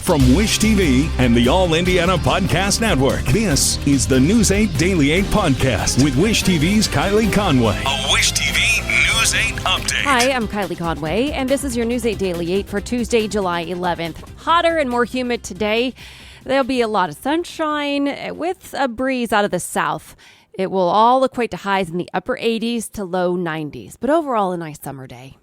From Wish TV and the All Indiana Podcast Network, this is the News 8 Daily 8 Podcast with Wish TV's Kylie Conway. A Wish TV News 8 update. Hi, I'm Kylie Conway, and this is your News 8 Daily 8 for Tuesday, July 11th. Hotter and more humid today. There'll be a lot of sunshine with a breeze out of the south. It will all equate to highs in the upper 80s to low 90s, but overall a nice summer day.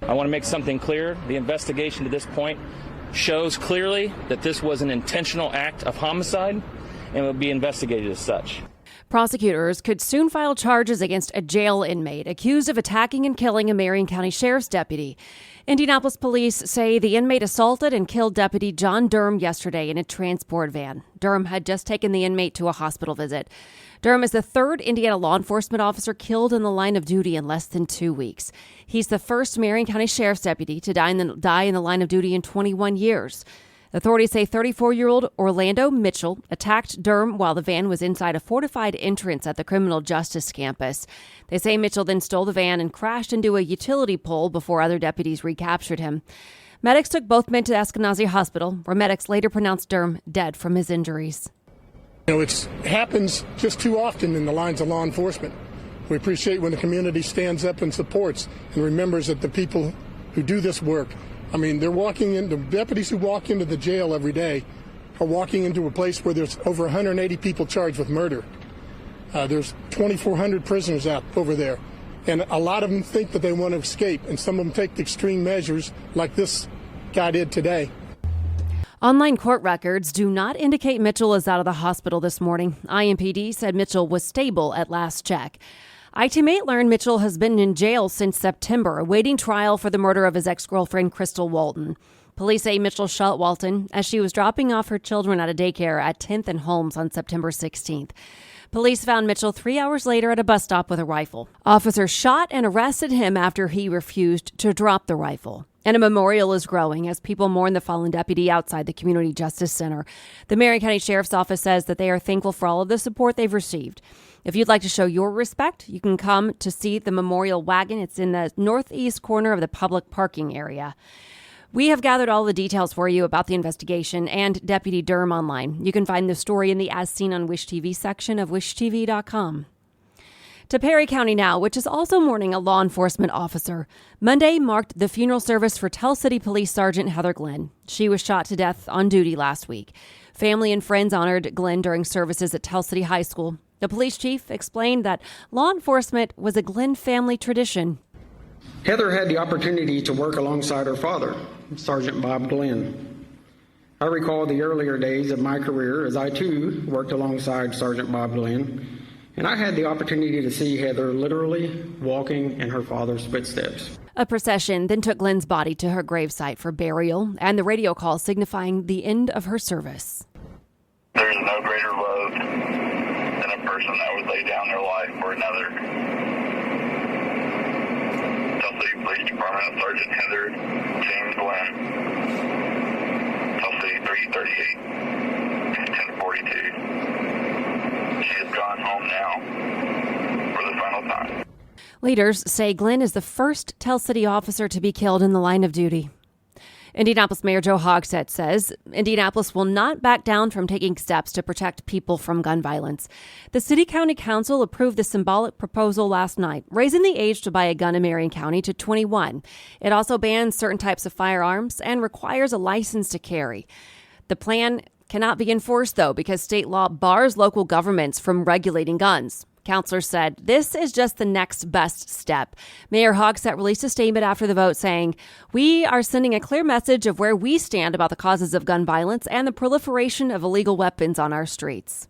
I want to make something clear. The investigation to this point shows clearly that this was an intentional act of homicide and will be investigated as such. Prosecutors could soon file charges against a jail inmate accused of attacking and killing a Marion County Sheriff's deputy. Indianapolis police say the inmate assaulted and killed Deputy John Durham yesterday in a transport van. Durham had just taken the inmate to a hospital visit. Durham is the third Indiana law enforcement officer killed in the line of duty in less than 2 weeks. He's the first Marion County Sheriff's deputy to die in the line of duty in 21 years. Authorities say 34-year-old Orlando Mitchell attacked Durham while the van was inside a fortified entrance at the criminal justice campus. They say Mitchell then stole the van and crashed into a utility pole before other deputies recaptured him. Medics took both men to Eskenazi Hospital, where medics later pronounced Durham dead from his injuries. It happens just too often in the lines of law enforcement. We appreciate when the community stands up and supports and remembers that the people who do this work, the deputies who walk into the jail every day are walking into a place where there's over 180 people charged with murder. There's 2,400 prisoners out over there. And a lot of them think that they want to escape, and some of them take extreme measures like this guy did today. Online court records do not indicate Mitchell is out of the hospital this morning. IMPD said Mitchell was stable at last check. Inmate learned Mitchell has been in jail since September, awaiting trial for the murder of his ex-girlfriend, Crystal Walton. Police say Mitchell shot Walton as she was dropping off her children at a daycare at 10th and Holmes on September 16th. Police found Mitchell 3 hours later at a bus stop with a rifle. Officers shot and arrested him after he refused to drop the rifle. And a memorial is growing as people mourn the fallen deputy outside the Community Justice Center. The Marion County Sheriff's Office says that they are thankful for all of the support they've received. If you'd like to show your respect, you can come to see the memorial wagon. It's in the northeast corner of the public parking area. We have gathered all the details for you about the investigation and Deputy Durham online. You can find the story in the As Seen on Wish TV section of wishtv.com. To Perry County now, which is also mourning a law enforcement officer. Monday marked the funeral service for Tell City Police Sergeant Heather Glenn. She was shot to death on duty last week. Family and friends honored Glenn during services at Tell City High School. The police chief explained that law enforcement was a Glenn family tradition. Heather had the opportunity to work alongside her father, Sergeant Bob Glenn. I recall the earlier days of my career as I too worked alongside Sergeant Bob Glenn, and I had the opportunity to see Heather literally walking in her father's footsteps. A procession then took Glenn's body to her gravesite for burial, and the radio call signifying the end of her service. There is no greater love than a person that would lay down their life for another. Tell City Police Department Sergeant Heather James Glenn. Tell City 338, 1042. She has gone home now for the final time. Leaders say Glenn is the first Tell City officer to be killed in the line of duty. Indianapolis Mayor Joe Hogsett says Indianapolis will not back down from taking steps to protect people from gun violence. The City-County Council approved the symbolic proposal last night, raising the age to buy a gun in Marion County to 21. It also bans certain types of firearms and requires a license to carry. The plan cannot be enforced, though, because state law bars local governments from regulating guns. Counselors said this is just the next best step. Mayor Hogsett released a statement after the vote saying, "We are sending a clear message of where we stand about the causes of gun violence and the proliferation of illegal weapons on our streets."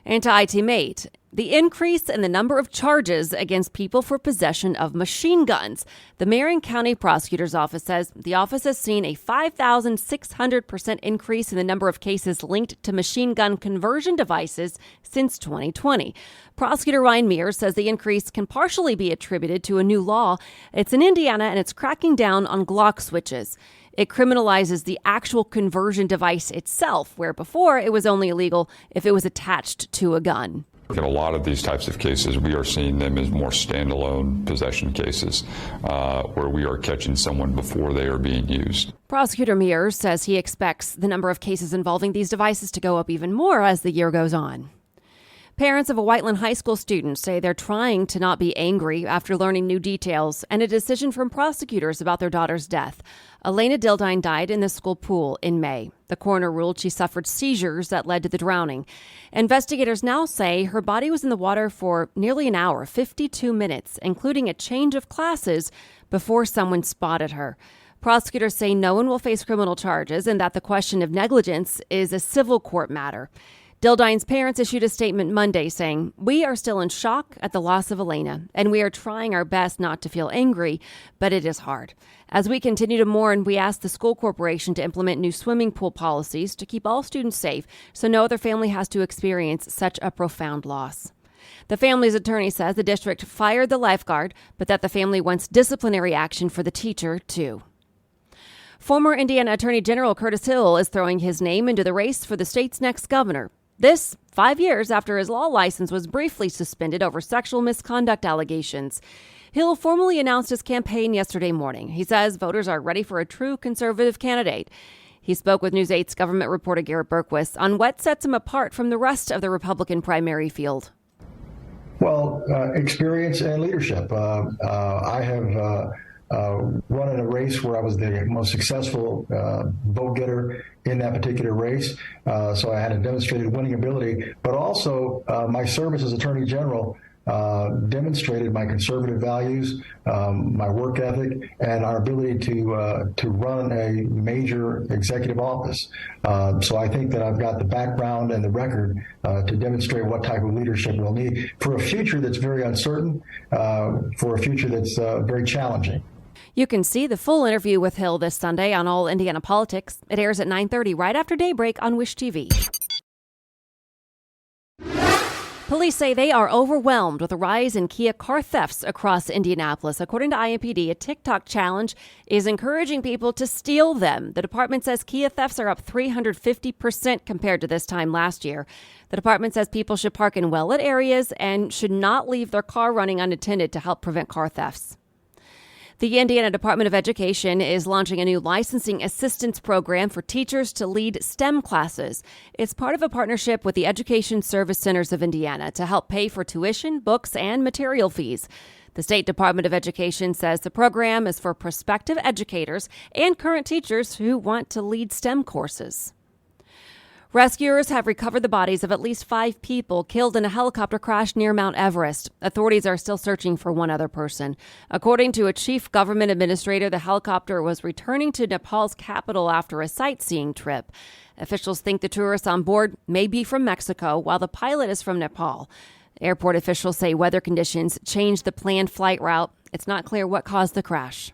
And to Inmate, the increase in the number of charges against people for possession of machine guns. The Marion County Prosecutor's Office says the office has seen a 5,600% increase in the number of cases linked to machine gun conversion devices since 2020. Prosecutor Ryan Mears says the increase can partially be attributed to a new law. It's in Indiana, and it's cracking down on Glock switches. It criminalizes the actual conversion device itself, where before it was only illegal if it was attached to a gun. In a lot of these types of cases, we are seeing them as more standalone possession cases where we are catching someone before they are being used. Prosecutor Mears says he expects the number of cases involving these devices to go up even more as the year goes on. Parents of a Whiteland High School student say they're trying to not be angry after learning new details and a decision from prosecutors about their daughter's death. Elena Dildine died in the school pool in May. The coroner ruled she suffered seizures that led to the drowning. Investigators now say her body was in the water for nearly an hour, 52 minutes, including a change of classes before someone spotted her. Prosecutors say no one will face criminal charges and that the question of negligence is a civil court matter. Dildine's parents issued a statement Monday saying, "We are still in shock at the loss of Elena, and we are trying our best not to feel angry, but it is hard. As we continue to mourn, we ask the school corporation to implement new swimming pool policies to keep all students safe so no other family has to experience such a profound loss." The family's attorney says the district fired the lifeguard, but that the family wants disciplinary action for the teacher, too. Former Indiana Attorney General Curtis Hill is throwing his name into the race for the state's next governor. This 5 years after his law license was briefly suspended over sexual misconduct allegations. Hill formally announced his campaign yesterday morning. He says voters are ready for a true conservative candidate. He spoke with News 8's government reporter Garrett Berquist on what sets him apart from the rest of the Republican primary field. Well, experience and leadership. I have run in a race where I was the most successful vote getter in that particular race. So I had a demonstrated winning ability, but also my service as Attorney General demonstrated my conservative values, my work ethic, and our ability to run a major executive office. So I think that I've got the background and the record to demonstrate what type of leadership we'll need for a future that's very uncertain, for a future that's very challenging. You can see the full interview with Hill this Sunday on All Indiana Politics. It airs at 9:30 right after daybreak on Wish TV. Police say they are overwhelmed with a rise in Kia car thefts across Indianapolis. According to IMPD, a TikTok challenge is encouraging people to steal them. The department says Kia thefts are up 350% compared to this time last year. The department says people should park in well-lit areas and should not leave their car running unattended to help prevent car thefts. The Indiana Department of Education is launching a new licensing assistance program for teachers to lead STEM classes. It's part of a partnership with the Education Service Centers of Indiana to help pay for tuition, books, and material fees. The State Department of Education says the program is for prospective educators and current teachers who want to lead STEM courses. Rescuers have recovered the bodies of at least 5 people killed in a helicopter crash near Mount Everest. Authorities are still searching for one other person. According to a chief government administrator, the helicopter was returning to Nepal's capital after a sightseeing trip. Officials think the tourists on board may be from Mexico, while the pilot is from Nepal. Airport officials say weather conditions changed the planned flight route. It's not clear what caused the crash.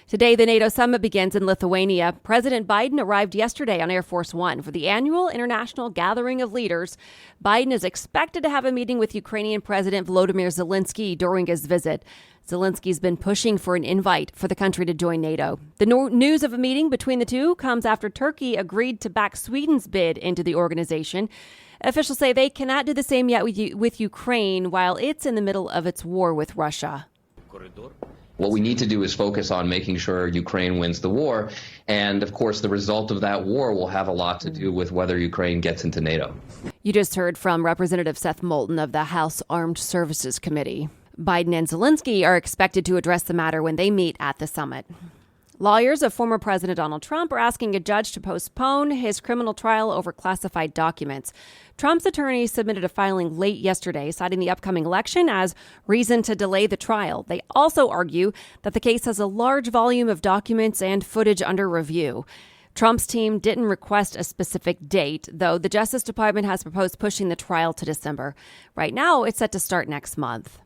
Today, the NATO Summit begins in Lithuania. President Biden arrived yesterday on Air Force One for the annual international gathering of leaders. Biden is expected to have a meeting with Ukrainian President Volodymyr Zelensky during his visit. Zelensky's been pushing for an invite for the country to join NATO. The news of a meeting between the two comes after Turkey agreed to back Sweden's bid into the organization. Officials say they cannot do the same yet with Ukraine while it's in the middle of its war with Russia. What we need to do is focus on making sure Ukraine wins the war. And, of course, the result of that war will have a lot to do with whether Ukraine gets into NATO. You just heard from Representative Seth Moulton of the House Armed Services Committee. Biden and Zelensky are expected to address the matter when they meet at the summit. Lawyers of former President Donald Trump are asking a judge to postpone his criminal trial over classified documents. Trump's attorneys submitted a filing late yesterday, citing the upcoming election as reason to delay the trial. They also argue that the case has a large volume of documents and footage under review. Trump's team didn't request a specific date, though the Justice Department has proposed pushing the trial to December. Right now, it's set to start next month.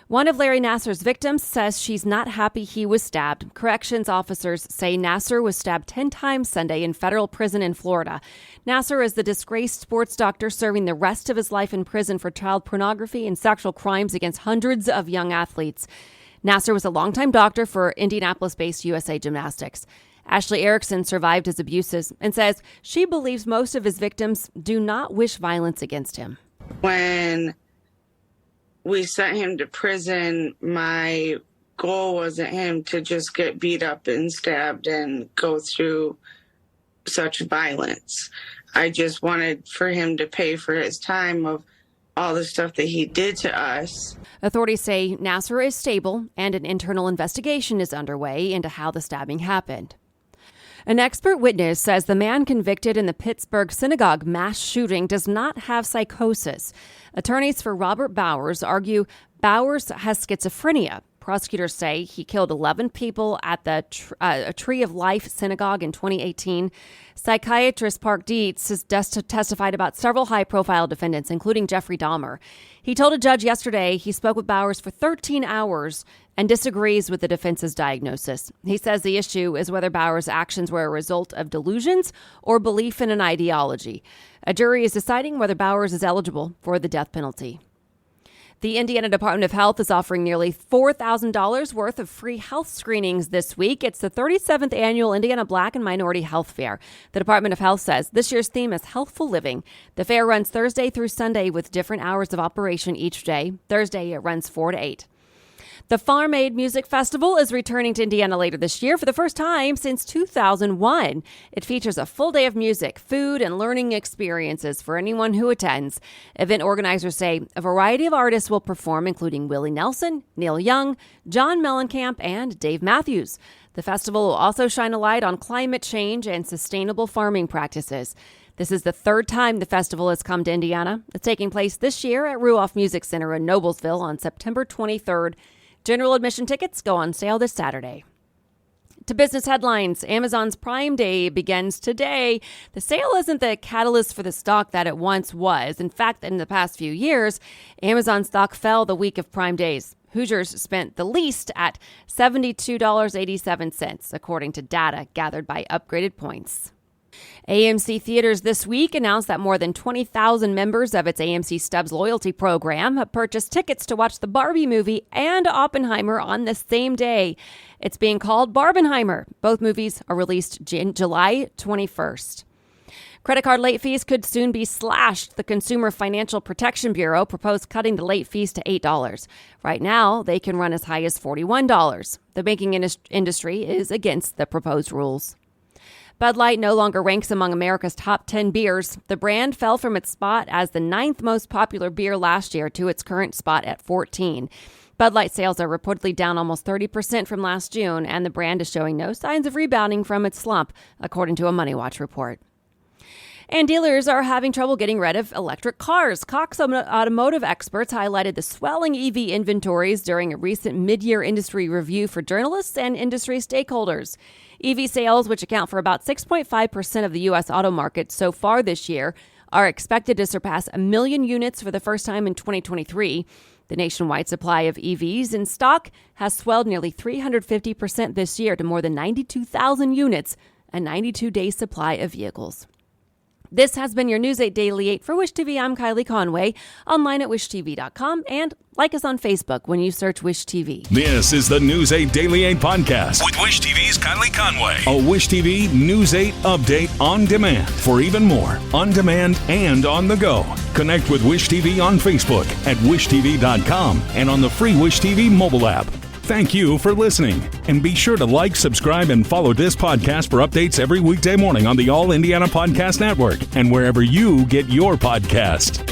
One of Larry Nassar's victims says she's not happy he was stabbed. Corrections officers say Nassar was stabbed 10 times Sunday in federal prison in Florida. Nassar is the disgraced sports doctor serving the rest of his life in prison for child pornography and sexual crimes against hundreds of young athletes. Nassar was a longtime doctor for Indianapolis-based USA Gymnastics. Ashley Erickson survived his abuses and says she believes most of his victims do not wish violence against him. When we sent him to prison, my goal wasn't him to just get beat up and stabbed and go through such violence. I just wanted for him to pay for his time of all the stuff that he did to us. Authorities say Nasser is stable and an internal investigation is underway into how the stabbing happened. An expert witness says the man convicted in the Pittsburgh synagogue mass shooting does not have psychosis. Attorneys for Robert Bowers argue Bowers has schizophrenia. Prosecutors say he killed 11 people at the Tree of Life synagogue in 2018. Psychiatrist Park Dietz has testified about several high-profile defendants, including Jeffrey Dahmer. He told a judge yesterday he spoke with Bowers for 13 hours and disagrees with the defense's diagnosis. He says the issue is whether Bowers' actions were a result of delusions or belief in an ideology. A jury is deciding whether Bowers is eligible for the death penalty. The Indiana Department of Health is offering nearly $4,000 worth of free health screenings this week. It's the 37th annual Indiana Black and Minority Health Fair. The Department of Health says this year's theme is healthful living. The fair runs Thursday through Sunday with different hours of operation each day. Thursday, it runs 4 to 8. The Farm Aid Music Festival is returning to Indiana later this year for the first time since 2001. It features a full day of music, food, and learning experiences for anyone who attends. Event organizers say a variety of artists will perform, including Willie Nelson, Neil Young, John Mellencamp, and Dave Matthews. The festival will also shine a light on climate change and sustainable farming practices. This is the third time the festival has come to Indiana. It's taking place this year at Ruoff Music Center in Noblesville on September 23rd. General admission tickets go on sale this Saturday. To business headlines, Amazon's Prime Day begins today. The sale isn't the catalyst for the stock that it once was. In fact, in the past few years, Amazon stock fell the week of Prime Days. Hoosiers spent the least at $72.87, according to data gathered by Upgraded Points. AMC Theaters this week announced that more than 20,000 members of its AMC Stubs loyalty program have purchased tickets to watch the Barbie movie and Oppenheimer on the same day. It's being called Barbenheimer. Both movies are released July 21st. Credit card late fees could soon be slashed. The Consumer Financial Protection Bureau proposed cutting the late fees to $8. Right now, they can run as high as $41. The banking industry is against the proposed rules. Bud Light no longer ranks among America's top 10 beers. The brand fell from its spot as the 9th most popular beer last year to its current spot at 14. Bud Light sales are reportedly down almost 30% from last June, and the brand is showing no signs of rebounding from its slump, according to a Money Watch report. And dealers are having trouble getting rid of electric cars. Cox Automotive experts highlighted the swelling EV inventories during a recent mid-year industry review for journalists and industry stakeholders. EV sales, which account for about 6.5% of the U.S. auto market so far this year, are expected to surpass 1 million units for the first time in 2023. The nationwide supply of EVs in stock has swelled nearly 350% this year to more than 92,000 units, a 92-day supply of vehicles. This has been your News 8 Daily 8 for Wish TV. I'm Kylie Conway, online at wishtv.com, and like us on Facebook when you search Wish TV. This is the News 8 Daily 8 podcast with Wish TV's Kylie Conway. A Wish TV News 8 update on demand for even more on demand and on the go. Connect with Wish TV on Facebook at wishtv.com and on the free Wish TV mobile app. Thank you for listening, and be sure to like, subscribe, and follow this podcast for updates every weekday morning on the All Indiana Podcast Network and wherever you get your podcast.